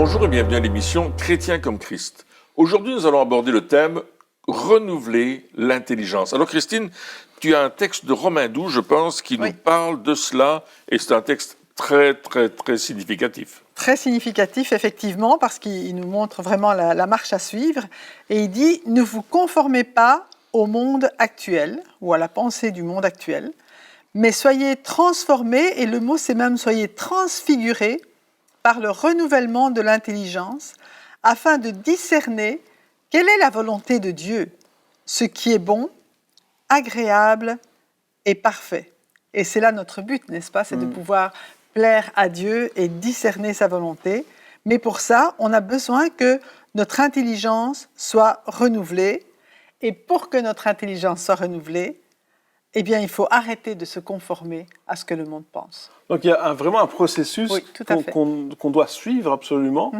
Bonjour et bienvenue à l'émission Chrétien comme Christ. Aujourd'hui, nous allons aborder le thème « Renouveler l'intelligence ». Alors Christine, tu as un texte de Romains 12, je pense, qui nous parle de cela, et c'est un texte très significatif. Très significatif, effectivement, parce qu'il nous montre vraiment la marche à suivre. Et il dit « Ne vous conformez pas au monde actuel, ou à la pensée du monde actuel, mais soyez transformés, et le mot c'est même soyez transfigurés, par le renouvellement de l'intelligence, afin de discerner quelle est la volonté de Dieu, ce qui est bon, agréable et parfait. » Et c'est là notre but, n'est-ce pas? C'est de pouvoir plaire à Dieu et discerner sa volonté. Mais pour ça, on a besoin que notre intelligence soit renouvelée. Et pour que notre intelligence soit renouvelée, eh bien, il faut arrêter de se conformer à ce que le monde pense. Donc il y a vraiment un processus qu'on doit suivre absolument.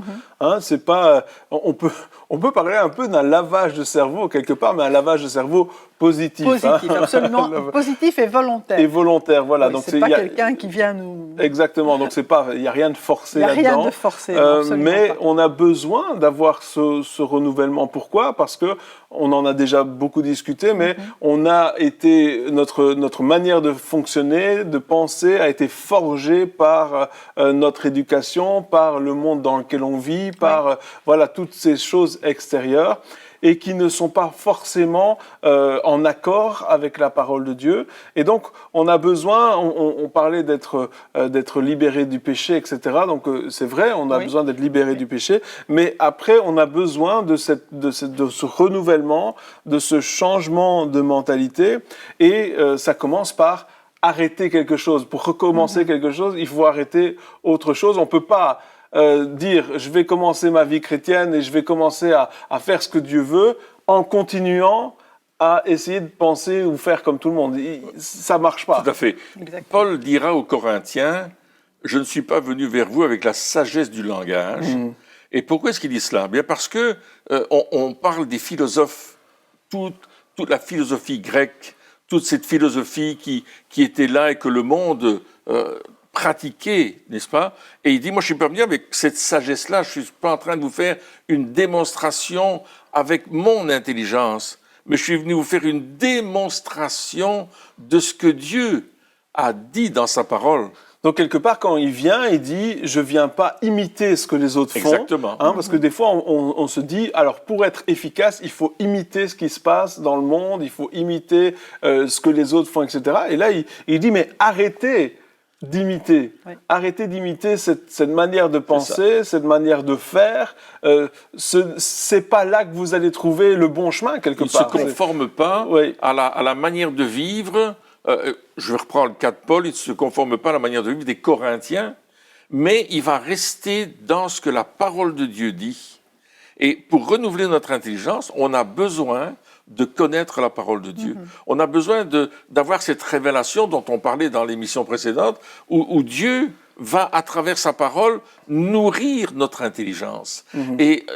C'est pas, on peut parler un peu d'un lavage de cerveau quelque part, mais un lavage de cerveau positif. Positif, absolument. Positif et volontaire. Et volontaire, voilà. Oui, donc c'est pas quelqu'un qui vient nous. Exactement. Donc c'est pas, il y a rien de forcé là-dedans. Il y a rien de forcé. Mais pas. on a besoin d'avoir ce renouvellement. Pourquoi? Parce que on en a déjà beaucoup discuté, mais on a été notre manière de fonctionner, de penser, a été forgée par notre éducation, par le monde dans lequel on vit, par voilà toutes ces choses extérieures et qui ne sont pas forcément en accord avec la parole de Dieu. Et donc, on a besoin, on parlait d'être libéré du péché, etc. Donc, c'est vrai, on a besoin d'être libéré du péché, mais après, on a besoin de ce renouvellement, de ce changement de mentalité, et ça commence par arrêter quelque chose. Pour recommencer quelque chose, il faut arrêter autre chose. On peut pas dire je vais commencer ma vie chrétienne et je vais commencer à faire ce que Dieu veut en continuant à essayer de penser ou faire comme tout le monde. Ça marche pas. Tout à fait. Exactement. Paul dira aux Corinthiens, je ne suis pas venu vers vous avec la sagesse du langage. Et pourquoi est-ce qu'il dit cela? Bien parce que on parle des philosophes, toute la philosophie grecque, toute cette philosophie qui était là et que le monde pratiquer, n'est-ce pas? Et il dit, moi je suis pas venu avec cette sagesse-là, je suis pas en train de vous faire une démonstration avec mon intelligence, mais je suis venu vous faire une démonstration de ce que Dieu a dit dans sa parole. Donc quelque part, quand il vient, il dit, je viens pas imiter ce que les autres font. Exactement. Parce que des fois, on se dit, alors pour être efficace, il faut imiter ce qui se passe dans le monde, il faut imiter ce que les autres font, etc. Et là, il dit, mais arrêtez d'imiter. Arrêtez d'imiter cette manière de penser, cette manière de faire. C'est pas là que vous allez trouver le bon chemin, quelque part. Il ne se conforme pas à la manière de vivre. Je vais reprendre le cas de Paul, il ne se conforme pas à la manière de vivre des Corinthiens, mais il va rester dans ce que la parole de Dieu dit. Et pour renouveler notre intelligence, on a besoin de connaître la parole de Dieu. On a besoin d'avoir cette révélation dont on parlait dans l'émission précédente, où Dieu va, à travers sa parole, nourrir notre intelligence. Et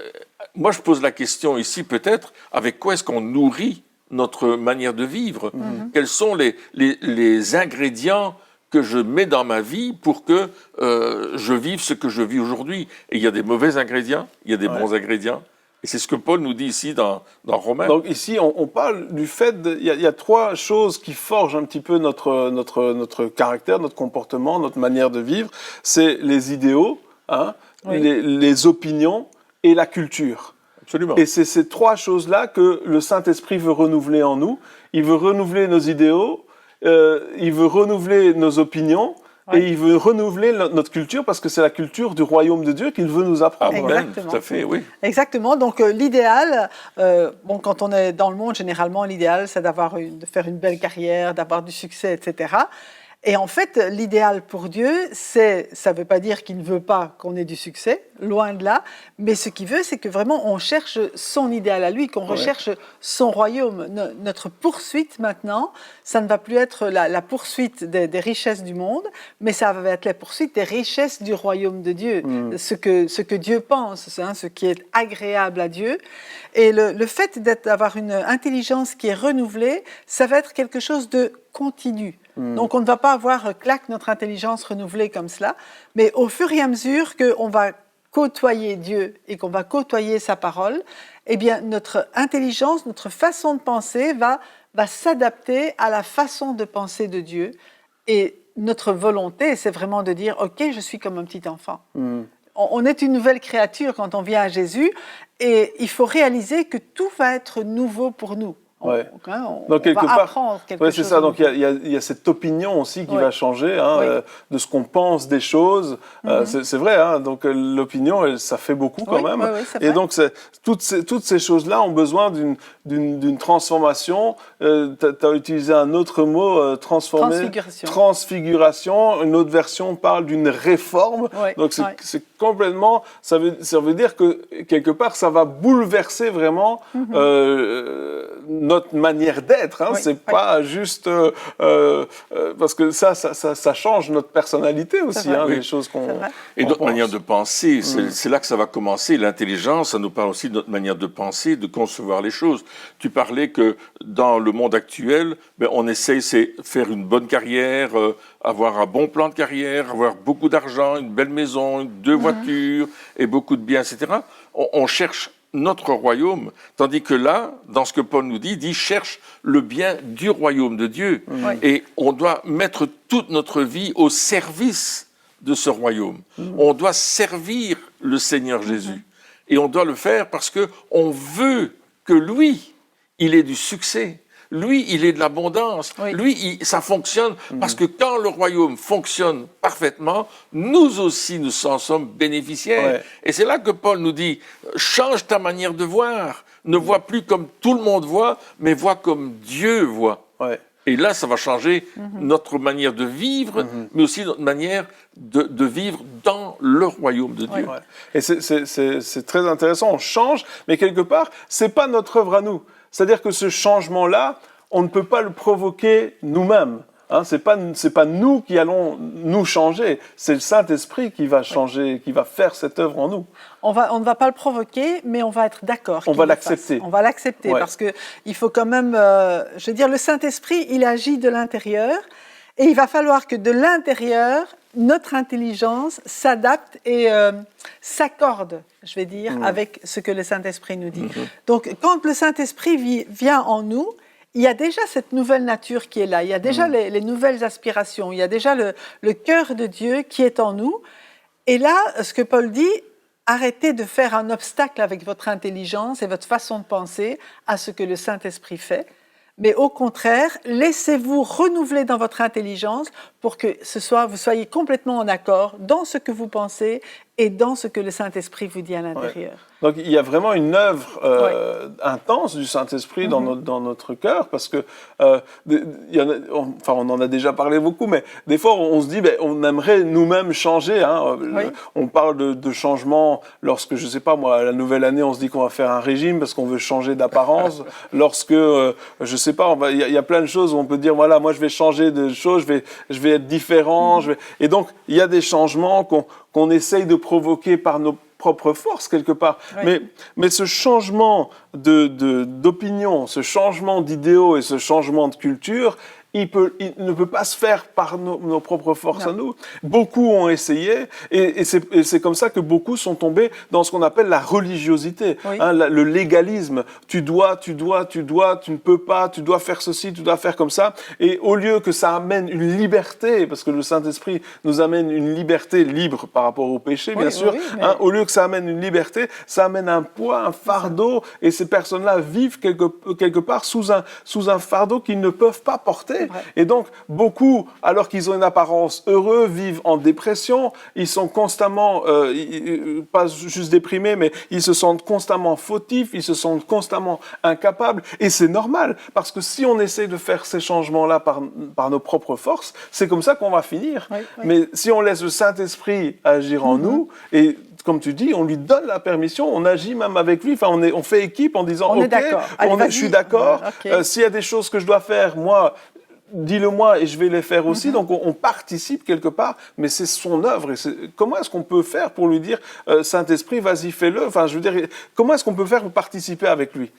moi, je pose la question ici, peut-être, avec quoi est-ce qu'on nourrit notre manière de vivre? Quels sont les ingrédients que je mets dans ma vie pour que je vive ce que je vis aujourd'hui? Et il y a des mauvais ingrédients, il y a des bons ingrédients. Et c'est ce que Paul nous dit ici dans Romains. Donc ici, on parle du fait, il y a trois choses qui forgent un petit peu notre caractère, notre comportement, notre manière de vivre. C'est les idéaux, les opinions et la culture. Absolument. Et c'est ces trois choses-là que le Saint-Esprit veut renouveler en nous. Il veut renouveler nos idéaux, il veut renouveler nos opinions, et il veut renouveler notre culture parce que c'est la culture du royaume de Dieu qu'il veut nous apprendre. Exactement. Tout à fait, oui. Exactement. Donc l'idéal, quand on est dans le monde, généralement, l'idéal, c'est de faire une belle carrière, d'avoir du succès, etc. Et en fait, l'idéal pour Dieu, ça ne veut pas dire qu'il ne veut pas qu'on ait du succès, loin de là, mais ce qu'il veut, c'est que vraiment on cherche son idéal à lui, qu'on recherche son royaume. Notre poursuite maintenant, ça ne va plus être la poursuite des richesses du monde, mais ça va être la poursuite des richesses du royaume de Dieu, ce que Dieu pense, ce qui est agréable à Dieu. Et le fait d'avoir une intelligence qui est renouvelée, ça va être quelque chose de continu. Donc on ne va pas avoir clac notre intelligence renouvelée comme cela, mais au fur et à mesure qu'on va côtoyer Dieu et qu'on va côtoyer sa parole, eh bien, notre intelligence, notre façon de penser va s'adapter à la façon de penser de Dieu. Et notre volonté, c'est vraiment de dire, OK, je suis comme un petit enfant. On est une nouvelle créature quand on vient à Jésus, et il faut réaliser que tout va être nouveau pour nous. Ouais. Donc, quelque part, apprendre quelque chose. C'est ça. Donc il y a cette opinion aussi qui va changer, de ce qu'on pense des choses. C'est vrai. Donc l'opinion, ça fait beaucoup quand même. Et donc toutes ces choses-là ont besoin d'une transformation. Tu as utilisé un autre mot, transfiguration. Une autre version parle d'une réforme. Donc c'est complètement. Ça veut dire que quelque part, ça va bouleverser vraiment notre manière d'être, c'est pas juste parce que ça change notre personnalité aussi, les choses qu'on. Et notre manière de penser, c'est là que ça va commencer. L'intelligence, ça nous parle aussi de notre manière de penser, de concevoir les choses. Tu parlais que dans le monde actuel, on essaye de faire une bonne carrière, avoir un bon plan de carrière, avoir beaucoup d'argent, une belle maison, 2 voitures et beaucoup de biens, etc. On cherche notre royaume, tandis que là, dans ce que Paul nous dit, il cherche le bien du royaume de Dieu. Et on doit mettre toute notre vie au service de ce royaume. On doit servir le Seigneur Jésus. Et on doit le faire parce qu'on veut que lui, il ait du succès. Lui, il est de l'abondance. Lui, ça fonctionne parce que quand le royaume fonctionne parfaitement, nous aussi, nous en sommes bénéficiaires. Et c'est là que Paul nous dit, change ta manière de voir. Ne vois plus comme tout le monde voit, mais vois comme Dieu voit. Et là, ça va changer notre manière de vivre, mais aussi notre manière de vivre dans le royaume de Dieu. Et c'est très intéressant, on change, mais quelque part, c'est pas notre œuvre à nous. C'est-à-dire que ce changement-là, on ne peut pas le provoquer nous-mêmes. C'est pas nous qui allons nous changer, c'est le Saint-Esprit qui va changer, qui va faire cette œuvre en nous. On ne va pas le provoquer, mais on va être d'accord. On va l'accepter. On va l'accepter parce que il faut quand même, je veux dire, le Saint-Esprit, il agit de l'intérieur, et il va falloir que de l'intérieur, notre intelligence s'adapte et s'accorde, je vais dire, avec ce que le Saint-Esprit nous dit. Donc, quand le Saint-Esprit vient en nous, il y a déjà cette nouvelle nature qui est là, il y a déjà les nouvelles aspirations, il y a déjà le cœur de Dieu qui est en nous. Et là, ce que Paul dit, arrêtez de faire un obstacle avec votre intelligence et votre façon de penser à ce que le Saint-Esprit fait. Mais au contraire, laissez-vous renouveler dans votre intelligence pour que vous soyez complètement en accord dans ce que vous pensez et dans ce que le Saint-Esprit vous dit à l'intérieur. Donc il y a vraiment une œuvre intense du Saint-Esprit dans notre cœur, parce que on en a déjà parlé beaucoup, mais des fois on se dit on aimerait nous-mêmes changer. On parle de changement lorsque, je sais pas moi, à la nouvelle année, on se dit qu'on va faire un régime parce qu'on veut changer d'apparence. Lorsque, je sais pas, il y a plein de choses où on peut dire voilà, moi je vais changer de choses, je vais être différent. Et donc il y a des changements qu'on essaye de provoquer par nos propres forces quelque part. Mais ce changement d'opinion, ce changement d'idéaux et ce changement de culture, il ne peut pas se faire par nos propres forces à nous. Beaucoup ont essayé, et c'est comme ça que beaucoup sont tombés dans ce qu'on appelle la religiosité, le légalisme. Tu dois, tu ne peux pas, tu dois faire ceci, tu dois faire comme ça. Et au lieu que ça amène une liberté, parce que le Saint-Esprit nous amène une liberté libre par rapport au péché, bien sûr, au lieu que ça amène une liberté, ça amène un poids, un fardeau, et ces personnes-là vivent quelque part sous un fardeau qu'ils ne peuvent pas porter. Et donc, beaucoup, alors qu'ils ont une apparence heureuse, vivent en dépression. Ils sont constamment, pas juste déprimés, mais ils se sentent constamment fautifs, ils se sentent constamment incapables. Et c'est normal, parce que si on essaie de faire ces changements-là par nos propres forces, c'est comme ça qu'on va finir. Mais si on laisse le Saint-Esprit agir en nous, et comme tu dis, on lui donne la permission, on agit même avec lui, on fait équipe en disant « Ok, je suis d'accord, s'il y a des choses que je dois faire, moi, dis-le-moi et je vais les faire aussi. » Donc on participe quelque part, mais c'est son œuvre. Et comment est-ce qu'on peut faire pour lui dire « Saint-Esprit, vas-y, fais-le » Enfin, je veux dire, comment est-ce qu'on peut faire pour participer avec lui?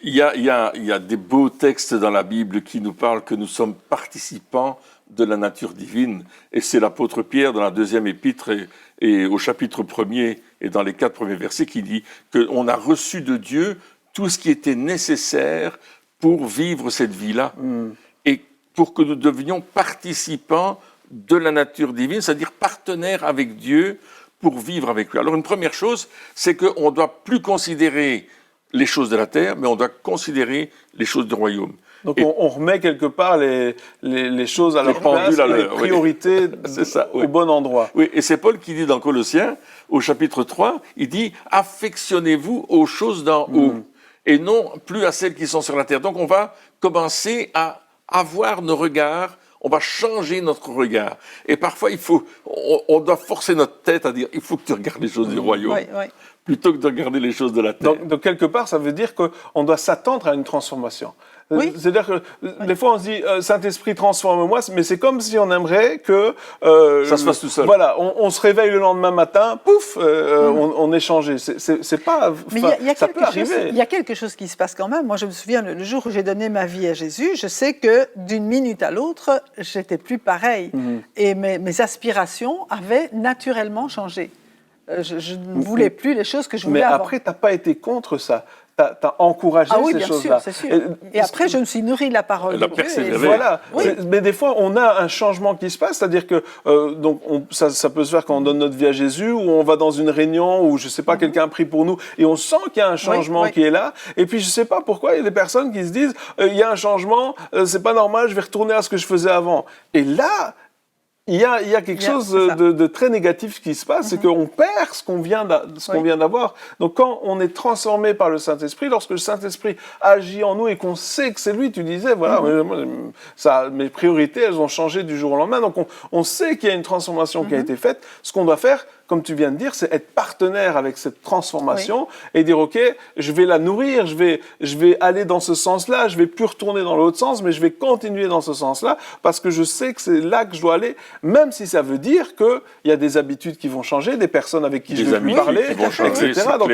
Il y a des beaux textes dans la Bible qui nous parlent que nous sommes participants de la nature divine. Et c'est l'apôtre Pierre, dans la 2e épître et au chapitre 1er et dans les 4 premiers versets, qui dit qu'on a reçu de Dieu tout ce qui était nécessaire pour vivre cette vie-là. Et pour que nous devenions participants de la nature divine, c'est-à-dire partenaires avec Dieu pour vivre avec lui. Alors une première chose, c'est qu'on ne doit plus considérer les choses de la terre, mais on doit considérer les choses du royaume. Donc on remet quelque part les choses à leur place, les priorités au bon endroit. Oui, et c'est Paul qui dit dans Colossiens, au chapitre 3, il dit « Affectionnez-vous aux choses d'en haut, et non plus à celles qui sont sur la terre ». Donc on va commencer à avoir nos regards, on va changer notre regard. Et parfois, on doit forcer notre tête à dire « il faut que tu regardes les choses du royaume ». Plutôt que de regarder les choses de la terre. Donc quelque part, ça veut dire qu'on doit s'attendre à une transformation. Oui. C'est-à-dire que des fois on se dit Saint-Esprit transforme-moi, mais c'est comme si on aimerait que ça se fasse tout seul. Voilà, on se réveille le lendemain matin, pouf, on est changé. C'est pas. Mais ça peut arriver. Il y a quelque chose qui se passe quand même. Moi, je me souviens le jour où j'ai donné ma vie à Jésus, je sais que d'une minute à l'autre, j'étais plus pareil, et mes aspirations avaient naturellement changé. Je ne voulais plus les choses que je voulais avant. Mais après, tu n'as pas été contre ça. Tu as encouragé ces choses-là. C'est sûr. Et après, je me suis nourri de la parole de Dieu. Voilà. Oui. Mais des fois, on a un changement qui se passe, c'est-à-dire que ça peut se faire quand on donne notre vie à Jésus, ou on va dans une réunion où, je ne sais pas, quelqu'un prie pour nous, et on sent qu'il y a un changement qui est là. Et puis, je ne sais pas pourquoi, il y a des personnes qui se disent, il y a un changement, c'est pas normal, je vais retourner à ce que je faisais avant. Et là, il y a quelque chose de très négatif qui se passe, c'est qu'on perd ce qu'on vient d'avoir. Donc quand on est transformé par le Saint-Esprit, lorsque le Saint-Esprit agit en nous et qu'on sait que c'est lui, tu disais, voilà, mes priorités, elles ont changé du jour au lendemain. Donc on sait qu'il y a une transformation qui a été faite. Ce qu'on doit faire, comme tu viens de dire, c'est être partenaire avec cette transformation et dire, OK, je vais la nourrir, je vais aller dans ce sens-là, je vais plus retourner dans l'autre sens, mais je vais continuer dans ce sens-là parce que je sais que c'est là que je dois aller, même si ça veut dire qu'il y a des habitudes qui vont changer, des personnes avec qui je vais plus parler, etc. Donc,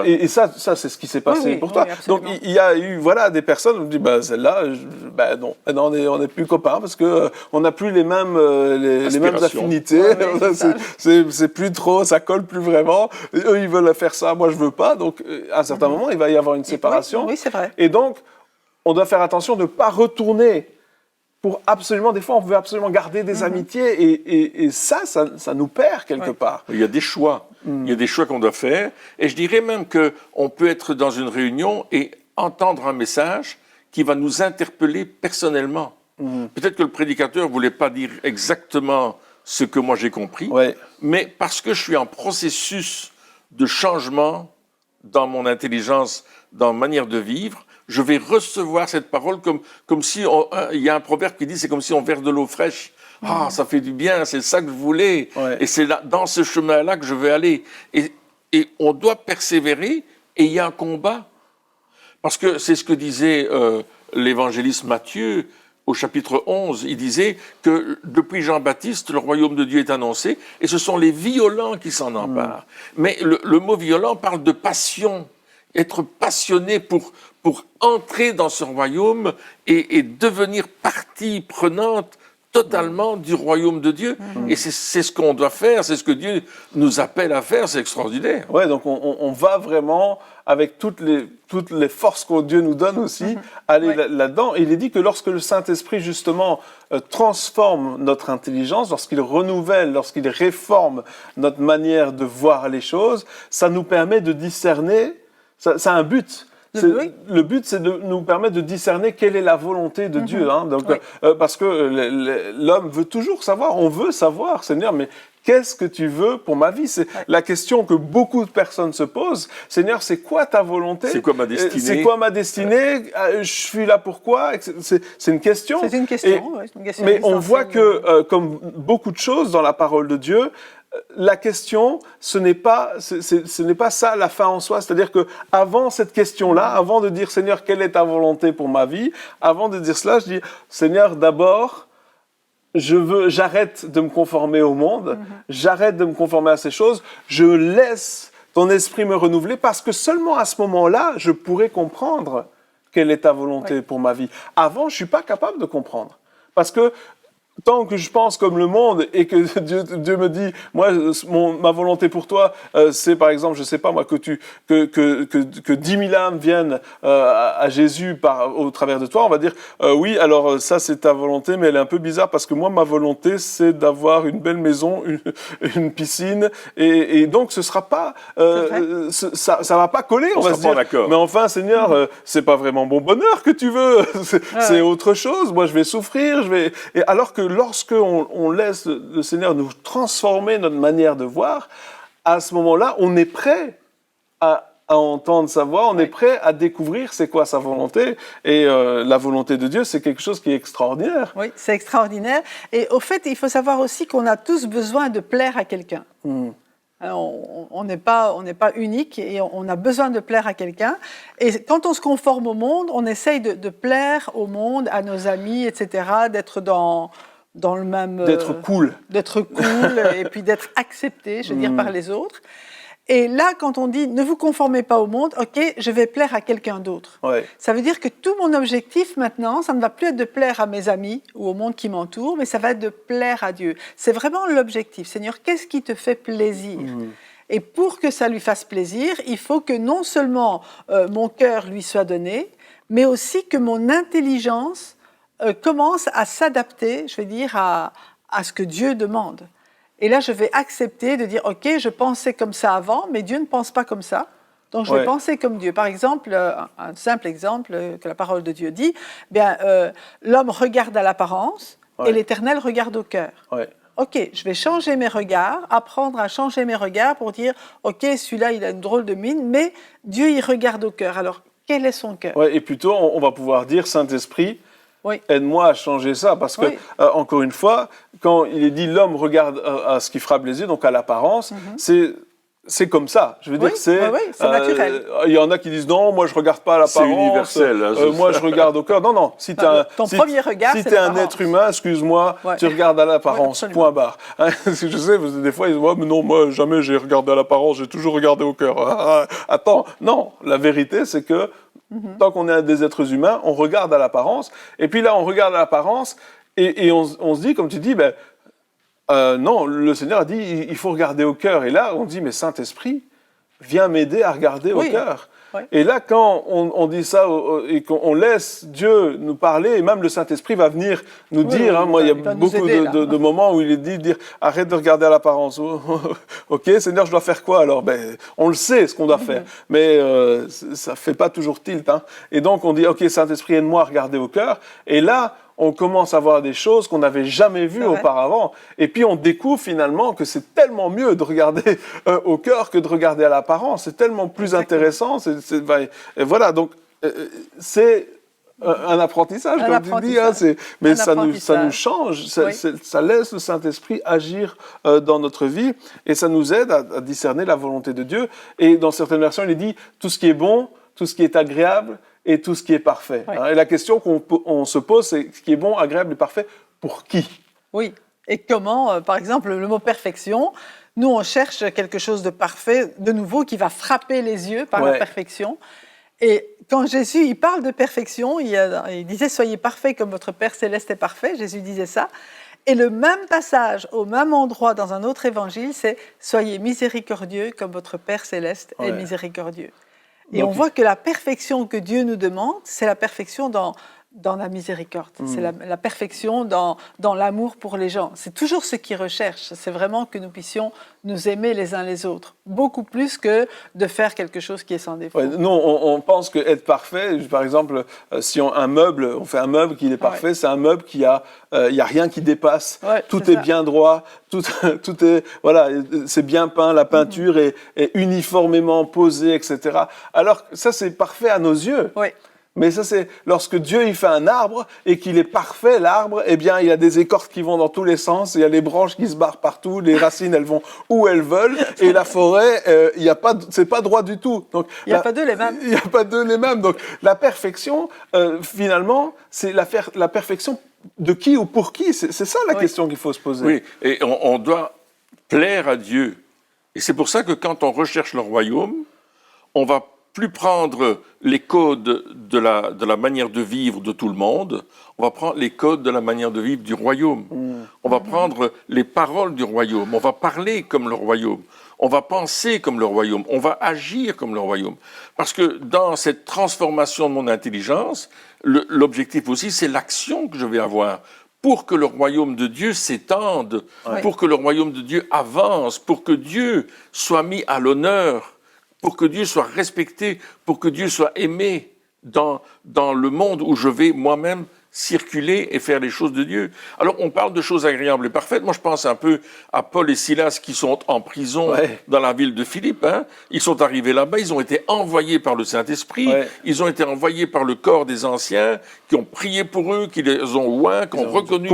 et ça, c'est ce qui s'est passé pour toi. Donc, il y a eu, des personnes qui me disent, celle-là, non, on n'est plus copains parce que on n'a plus les mêmes affinités. C'est plus trop, ça colle plus vraiment. Eux, ils veulent faire ça, moi, je veux pas. Donc, à un certain moment, il va y avoir une séparation. Oui, c'est vrai. Et donc, on doit faire attention de ne pas retourner pour absolument, des fois, on veut absolument garder des amitiés et ça nous perd quelque part. Il y a des choix. Il y a des choix qu'on doit faire. Et je dirais même qu'on peut être dans une réunion et entendre un message qui va nous interpeller personnellement. Peut-être que le prédicateur ne voulait pas dire exactement ce que moi j'ai compris, mais parce que je suis en processus de changement dans mon intelligence, dans ma manière de vivre, je vais recevoir cette parole comme si, il y a un proverbe qui dit, c'est comme si on verse de l'eau fraîche. Ah, ça fait du bien, c'est ça que je voulais, et c'est dans ce chemin-là que je veux aller. Et on doit persévérer, et il y a un combat. Parce que c'est ce que disait l'évangéliste Matthieu, au chapitre 11, il disait que depuis Jean-Baptiste, le royaume de Dieu est annoncé, et ce sont les violents qui s'en emparent. Mais le mot violent parle de passion, être passionné pour entrer dans ce royaume et devenir partie prenante totalement du royaume de Dieu. Et c'est ce qu'on doit faire, c'est ce que Dieu nous appelle à faire, c'est extraordinaire. Ouais, donc on va vraiment, avec toutes les forces que Dieu nous donne aussi, aller là-dedans. Et il est dit que lorsque le Saint-Esprit, justement, transforme notre intelligence, lorsqu'il renouvelle, lorsqu'il réforme notre manière de voir les choses, ça nous permet de discerner, ça a un but. Le but, c'est de nous permettre de discerner quelle est la volonté de Dieu. Donc, parce que l'homme veut toujours savoir, on veut savoir, Seigneur, mais qu'est-ce que tu veux pour ma vie? C'est la question que beaucoup de personnes se posent. Seigneur, c'est quoi ta volonté? C'est quoi ma destinée? C'est quoi ma destinée? Je suis là pourquoi? C'est une question. C'est une question, mais on voit que, comme beaucoup de choses dans la parole de Dieu, la question, ce n'est pas ça la fin en soi. C'est-à-dire que avant cette question-là, avant de dire Seigneur, quelle est ta volonté pour ma vie, avant de dire cela, je dis Seigneur, d'abord, j'arrête de me conformer au monde, j'arrête de me conformer à ces choses, je laisse ton esprit me renouveler parce que seulement à ce moment-là, je pourrai comprendre quelle est ta volonté pour ma vie. Avant, je suis pas capable de comprendre parce que tant que je pense comme le monde et que Dieu me dit, moi, ma volonté pour toi, c'est par exemple, je sais pas moi, que 10 000 âmes viennent à Jésus au travers de toi, on va dire, oui, alors ça c'est ta volonté, mais elle est un peu bizarre parce que moi, ma volonté, c'est d'avoir une belle maison, une piscine, et donc ce sera pas, ça va pas coller, on va se dire. Mais enfin, Seigneur, c'est pas vraiment mon bonheur que tu veux, c'est autre chose. Moi, je vais souffrir, et alors que lorsqu'on laisse le Seigneur nous transformer notre manière de voir, à ce moment-là, on est prêt à entendre sa voix, on est prêt à découvrir c'est quoi sa volonté. Et la volonté de Dieu, c'est quelque chose qui est extraordinaire. Oui, c'est extraordinaire. Et au fait, il faut savoir aussi qu'on a tous besoin de plaire à quelqu'un. On n'est pas unique et on a besoin de plaire à quelqu'un. Et quand on se conforme au monde, on essaye de plaire au monde, à nos amis, etc., d'être dans le même... D'être cool. D'être cool et puis d'être accepté, je veux dire, par les autres. Et là, quand on dit « ne vous conformez pas au monde », ok, je vais plaire à quelqu'un d'autre. Ouais. Ça veut dire que tout mon objectif maintenant, ça ne va plus être de plaire à mes amis ou au monde qui m'entoure, mais ça va être de plaire à Dieu. C'est vraiment l'objectif. Seigneur, qu'est-ce qui te fait plaisir ? Et pour que ça lui fasse plaisir, il faut que non seulement mon cœur lui soit donné, mais aussi que mon intelligence commence à s'adapter, je vais dire, à ce que Dieu demande. Et là, je vais accepter de dire, OK, je pensais comme ça avant, mais Dieu ne pense pas comme ça. Donc, je vais penser comme Dieu. Par exemple, un simple exemple que la parole de Dieu dit, bien, l'homme regarde à l'apparence et l'Éternel regarde au cœur. OK, je vais changer mes regards, apprendre à changer mes regards pour dire, OK, celui-là, il a une drôle de mine, mais Dieu, il regarde au cœur. Alors, quel est son cœur ? Et plutôt, on va pouvoir dire, Saint-Esprit, aide-moi à changer ça, parce que, encore une fois, quand il est dit l'homme regarde à ce qui frappe les yeux, donc à l'apparence, c'est comme ça. Je veux dire, c'est naturel. Il y en a qui disent non, moi je regarde pas à l'apparence. C'est universel. Moi je regarde au cœur. Non, si tu premier regard, si t'es un être humain, excuse-moi, tu regardes à l'apparence. Point barre. Je sais, des fois ils disent mais non, moi jamais j'ai regardé à l'apparence, j'ai toujours regardé au cœur. Attends, non, la vérité c'est que tant qu'on est des êtres humains, on regarde à l'apparence. Et puis là, on regarde à l'apparence et on se dit, comme tu dis, non, le Seigneur a dit, il faut regarder au cœur. Et là, on dit, mais Saint-Esprit, viens m'aider à regarder au cœur. Et là, quand on dit ça et qu'on laisse Dieu nous parler, et même le Saint-Esprit va venir nous dire, moi, il y a beaucoup de moments où il est dit, dire, arrête de regarder à l'apparence. Ok, Seigneur, je dois faire quoi alors ? On le sait, ce qu'on doit faire, mais ça fait pas toujours tilt. Et donc, on dit, ok, Saint-Esprit, aide-moi à regarder au cœur. Et là, on commence à voir des choses qu'on n'avait jamais vues auparavant. Et puis, on découvre finalement que c'est tellement mieux de regarder au cœur que de regarder à l'apparence. C'est tellement plus intéressant. Et voilà, donc, c'est un apprentissage, comme tu dis. Mais ça nous change. Ça laisse le Saint-Esprit agir dans notre vie. Et ça nous aide à discerner la volonté de Dieu. Et dans certaines versions, il est dit, tout ce qui est bon, tout ce qui est agréable, et tout ce qui est parfait. Et la question qu'on se pose, c'est ce qui est bon, agréable et parfait, pour qui ? Oui. Et comment, par exemple, le mot perfection, nous, on cherche quelque chose de parfait, de nouveau, qui va frapper les yeux par la perfection. Et quand Jésus, il parle de perfection, il disait « Soyez parfaits comme votre Père Céleste est parfait ». Jésus disait ça. Et le même passage, au même endroit, dans un autre évangile, c'est « Soyez miséricordieux comme votre Père Céleste est miséricordieux ». Et on voit que la perfection que Dieu nous demande, c'est la perfection dans la miséricorde. C'est la perfection dans l'amour pour les gens. C'est toujours ce qu'il recherche. C'est vraiment que nous puissions nous aimer les uns les autres. Beaucoup plus que de faire quelque chose qui est sans défaut. Nous, on pense qu'être parfait, par exemple, si on fait un meuble qui est parfait, c'est un meuble qui il y a rien qui dépasse. Tout est bien droit, tout est, voilà, c'est bien peint, la peinture est uniformément posée, etc. Alors, ça, c'est parfait à nos yeux. Mais ça, c'est lorsque Dieu il fait un arbre et qu'il est parfait, l'arbre, eh bien, il y a des écorces qui vont dans tous les sens, il y a les branches qui se barrent partout, les racines, elles vont où elles veulent, et la forêt, c'est pas droit du tout. Donc, il n'y a pas deux les mêmes. Il n'y a pas deux les mêmes. Donc, la perfection, finalement, c'est la perfection de qui ou pour qui. C'est ça la question qu'il faut se poser. Oui, et on doit plaire à Dieu. Et c'est pour ça que quand on recherche le royaume, on va plus prendre les codes de la manière de vivre de tout le monde, on va prendre les codes de la manière de vivre du royaume. On va prendre les paroles du royaume, on va parler comme le royaume, on va penser comme le royaume, on va agir comme le royaume. Parce que dans cette transformation de mon intelligence, l'objectif aussi, c'est l'action que je vais avoir pour que le royaume de Dieu s'étende, pour que le royaume de Dieu avance, pour que Dieu soit mis à l'honneur, pour que Dieu soit respecté, pour que Dieu soit aimé dans le monde où je vais moi-même circuler et faire les choses de Dieu. Alors, on parle de choses agréables et parfaites. Moi, je pense un peu à Paul et Silas qui sont en prison dans la ville de Philippe. Hein. Ils sont arrivés là-bas, ils ont été envoyés par le Saint-Esprit, ils ont été envoyés par le corps des anciens qui ont prié pour eux, qui les ont oints, qui ont reconnu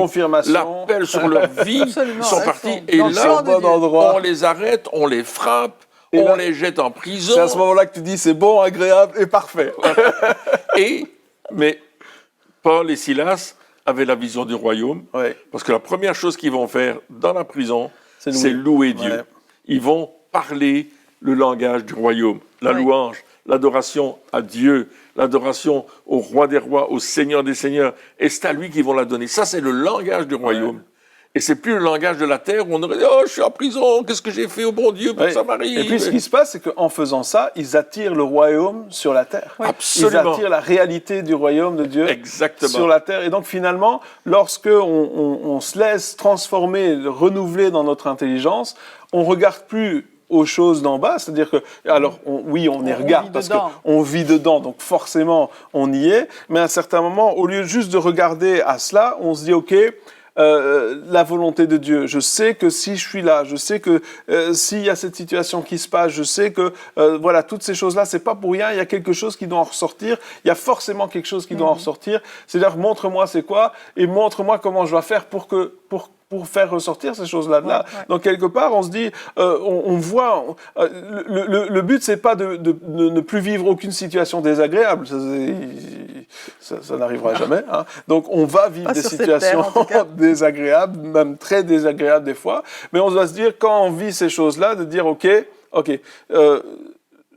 l'appel sur leur vie. Ils sont partis et là, on les arrête, on les frappe, on les jette en prison. C'est à ce moment-là que tu dis c'est bon, agréable et parfait. Mais Paul et Silas avaient la vision du royaume, parce que la première chose qu'ils vont faire dans la prison, c'est louer Dieu. Ils vont parler le langage du royaume, la louange, l'adoration à Dieu, l'adoration au roi des rois, au Seigneur des seigneurs, et c'est à lui qu'ils vont la donner. Ça, c'est le langage du royaume. Et c'est plus le langage de la terre où on aurait dit « Oh, je suis en prison, qu'est-ce que j'ai fait au bon Dieu pour que ça m'arrive ?» Et puis ce qui se passe, c'est qu'en faisant ça, ils attirent le royaume sur la terre. Absolument. Ils attirent la réalité du royaume de Dieu sur la terre. Et donc finalement, lorsque on se laisse transformer, renouveler dans notre intelligence, on regarde plus aux choses d'en bas, c'est-à-dire que, alors, on y regarde parce qu'on vit dedans, donc forcément, on y est, mais à un certain moment, au lieu juste de regarder à cela, on se dit, OK, la volonté de Dieu. Je sais que si je suis là, je sais que s'il y a cette situation qui se passe, je sais que voilà, toutes ces choses-là, c'est pas pour rien, il y a quelque chose qui doit en ressortir, il y a forcément quelque chose qui doit en ressortir. C'est-à-dire, montre-moi c'est quoi et montre-moi comment je dois faire pour faire ressortir ces choses-là de là. Donc, quelque part, on se dit, on voit, le but, c'est pas de ne plus vivre aucune situation désagréable. Ça n'arrivera jamais. Hein. Donc, on va vivre des situations désagréables, même très désagréables des fois. Mais on doit se dire, quand on vit ces choses-là, de dire, OK,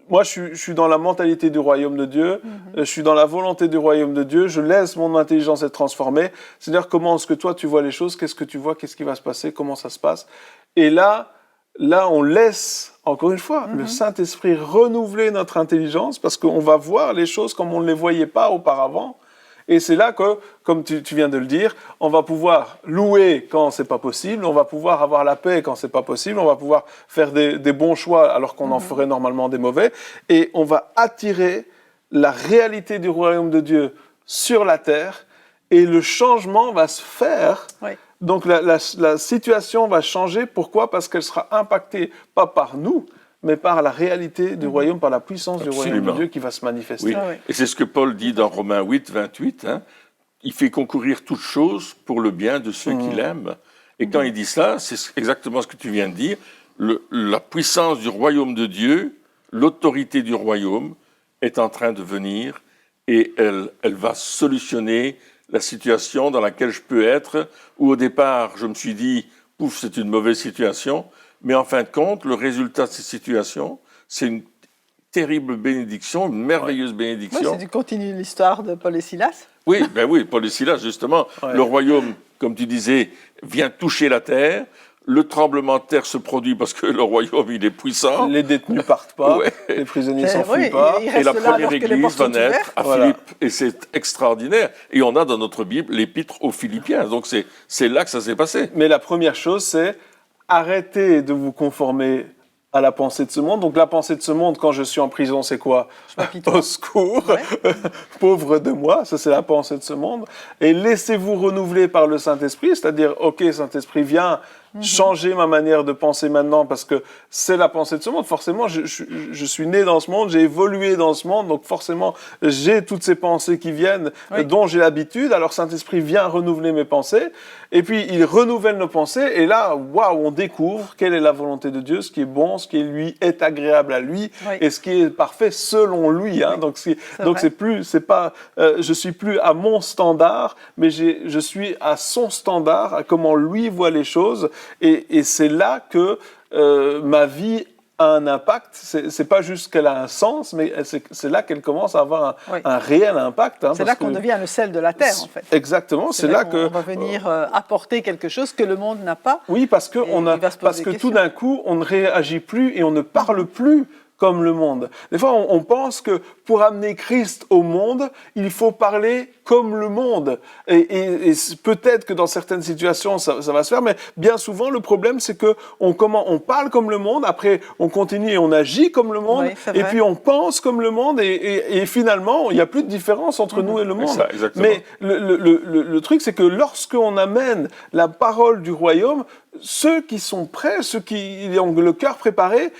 moi, je suis dans la mentalité du royaume de Dieu, je suis dans la volonté du royaume de Dieu, je laisse mon intelligence être transformée. C'est-à-dire, comment est-ce que toi, tu vois les choses, qu'est-ce que tu vois, qu'est-ce qui va se passer, comment ça se passe. Et là, on laisse, encore une fois, le Saint-Esprit renouveler notre intelligence, parce qu'on va voir les choses comme on ne les voyait pas auparavant. Et c'est là que, comme tu viens de le dire, on va pouvoir louer quand c'est pas possible, on va pouvoir avoir la paix quand c'est pas possible, on va pouvoir faire des bons choix alors qu'on en ferait normalement des mauvais, et on va attirer la réalité du royaume de Dieu sur la terre, et le changement va se faire. Donc la situation va changer. Pourquoi ? Parce qu'elle sera impactée pas par nous, mais par la réalité du royaume, par la puissance du royaume de Dieu qui va se manifester. Et c'est ce que Paul dit dans Romains 8, 28. Hein. Il fait concourir toutes choses pour le bien de ceux qui l'aiment. Et quand il dit ça, c'est exactement ce que tu viens de dire. La puissance du royaume de Dieu, l'autorité du royaume est en train de venir et elle va solutionner la situation dans laquelle je peux être, où au départ, je me suis dit, pouf, c'est une mauvaise situation. Mais en fin de compte, le résultat de cette situation, c'est une terrible bénédiction, une merveilleuse bénédiction. Oui, tu continues l'histoire de Paul et Silas. Oui, Paul et Silas, justement. Le royaume, comme tu disais, vient toucher la terre. Le tremblement de terre se produit parce que le royaume, il est puissant. Les détenus partent pas, les prisonniers s'enfuient pas. Et la première église va naître à Philippe. Et c'est extraordinaire. Et on a dans notre Bible l'épître aux Philippiens. Donc c'est là que ça s'est passé. Mais la première chose, c'est arrêtez de vous conformer à la pensée de ce monde. Donc la pensée de ce monde, quand je suis en prison, c'est quoi ? Au secours, pauvre de moi, ça c'est la pensée de ce monde. Et laissez-vous renouveler par le Saint-Esprit, c'est-à-dire, OK, Saint-Esprit, viens changer ma manière de penser maintenant, parce que c'est la pensée de ce monde. Forcément, je suis né dans ce monde, j'ai évolué dans ce monde, donc forcément, j'ai toutes ces pensées qui viennent, dont j'ai l'habitude. Alors Saint-Esprit vient renouveler mes pensées, et puis il renouvelle nos pensées, et là, waouh, on découvre quelle est la volonté de Dieu, ce qui est bon, ce qui lui est agréable à lui, et ce qui est parfait selon lui. Hein. Donc je suis plus à mon standard, mais je suis à son standard, à comment lui voit les choses. Et c'est là que ma vie a un impact. C'est pas juste qu'elle a un sens, mais c'est là qu'elle commence à avoir Oui. un réel impact. Hein, C'est là qu'on devient le sel de la terre, en fait. Exactement, c'est là que on va venir apporter quelque chose que le monde n'a pas. oui, parce que tout d'un coup, on ne réagit plus et on ne parle plus comme le monde. Des fois, on pense que pour amener Christ au monde, il faut parler comme le monde. Et peut-être que dans certaines situations, ça va se faire, mais bien souvent, le problème, c'est que on parle comme le monde, après, on continue et on agit comme le monde, oui, et puis on pense comme le monde, et finalement, il n'y a plus de différence entre nous et le monde. Mais le truc, c'est que lorsqu'on amène la parole du royaume, ceux qui sont prêts, ceux qui ont le cœur préparé,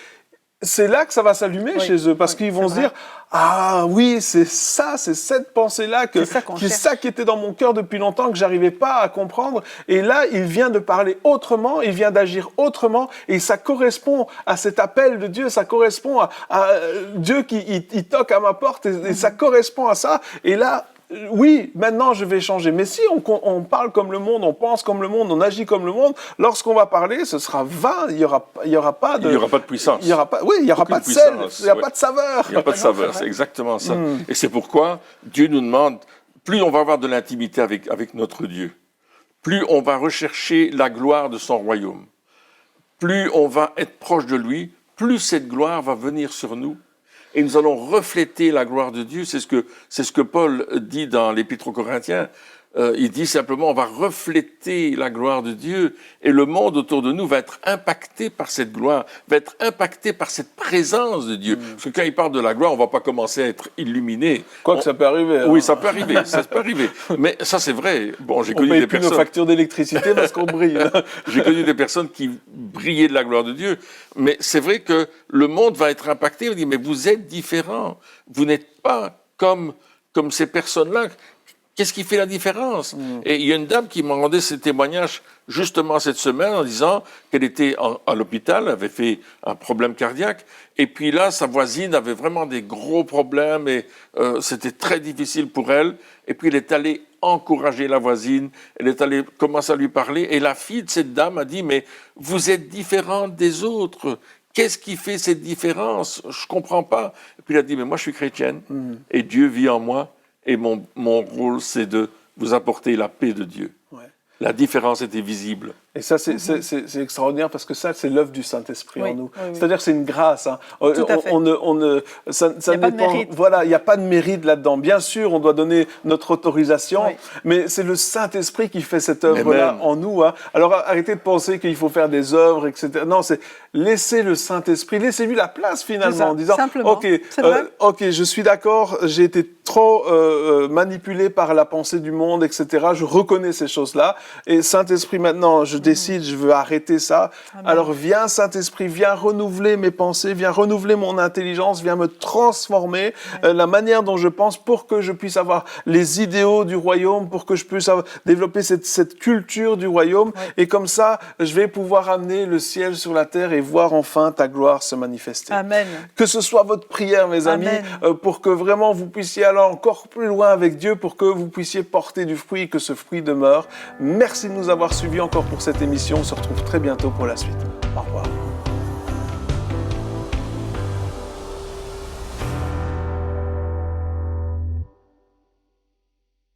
c'est là que ça va s'allumer chez eux, parce qu'ils vont se dire « Ah oui, c'est ça, c'est cette pensée-là, c'est ça qui était dans mon cœur depuis longtemps, que j'arrivais pas à comprendre. » Et là, il vient de parler autrement, il vient d'agir autrement, et ça correspond à cet appel de Dieu, ça correspond à Dieu qui il toque à ma porte, et ça correspond à ça. Et là, oui, maintenant je vais changer. Mais si on parle comme le monde, on pense comme le monde, on agit comme le monde, lorsqu'on va parler, ce sera vain. Il y aura pas de puissance. Il y aura pas de sel. Il n'y a pas de saveur. Il n'y a pas de saveur. C'est exactement ça. Et c'est pourquoi Dieu nous demande, plus on va avoir de l'intimité avec notre Dieu, plus on va rechercher la gloire de son royaume, plus on va être proche de lui, plus cette gloire va venir sur nous. Et nous allons refléter la gloire de Dieu. C'est ce que Paul dit dans l'Épître aux Corinthiens. Il dit simplement, on va refléter la gloire de Dieu et le monde autour de nous va être impacté par cette gloire, va être impacté par cette présence de Dieu. Parce que quand il parle de la gloire, on ne va pas commencer à être illuminé. Quoique ça peut arriver. Oui, ça peut arriver, ça peut arriver. Mais ça, c'est vrai. Bon, j'ai connu des personnes... On ne paye plus nos factures d'électricité parce qu'on brille. J'ai connu des personnes qui brillaient de la gloire de Dieu. Mais c'est vrai que le monde va être impacté. On dit, mais vous êtes différents. Vous n'êtes pas comme ces personnes-là. Qu'est-ce qui fait la différence? Et il y a une dame qui m'a rendu ses témoignages justement cette semaine en disant qu'elle était à l'hôpital, avait fait un problème cardiaque, et puis là, sa voisine avait vraiment des gros problèmes et c'était très difficile pour elle. Et puis elle est allée encourager la voisine, elle est allée commencer à lui parler, et la fille de cette dame a dit, mais vous êtes différente des autres. Qu'est-ce qui fait cette différence? Je comprends pas. Et puis elle a dit, mais moi je suis chrétienne, et Dieu vit en moi. Et mon rôle, c'est de vous apporter la paix de Dieu. Ouais. La différence était visible. Et ça, c'est extraordinaire parce que ça, c'est l'œuvre du Saint-Esprit en nous. Oui, oui. C'est-à-dire, c'est une grâce. Hein. Ça dépend. Voilà, il n'y a pas de mérite là-dedans. Bien sûr, on doit donner notre autorisation, mais c'est le Saint-Esprit qui fait cette œuvre-là en nous. Hein. Alors, arrêtez de penser qu'il faut faire des œuvres, etc. Non, c'est laisser le Saint-Esprit, laissez-lui la place finalement, en disant, ok, je suis d'accord, j'ai été trop manipulé par la pensée du monde, etc. Je reconnais ces choses-là. Et Saint-Esprit, maintenant, je décide, je veux arrêter ça. Amen. Alors viens Saint-Esprit, viens renouveler mes pensées, viens renouveler mon intelligence, viens me transformer la manière dont je pense pour que je puisse avoir les idéaux du royaume, pour que je puisse développer cette culture du royaume. Et comme ça, je vais pouvoir amener le ciel sur la terre et voir enfin ta gloire se manifester. Amen. Que ce soit votre prière, mes amis, pour que vraiment vous puissiez aller encore plus loin avec Dieu, pour que vous puissiez porter du fruit et que ce fruit demeure. Merci de nous avoir suivis encore pour cette émission. On se retrouve très bientôt pour la suite. Au revoir.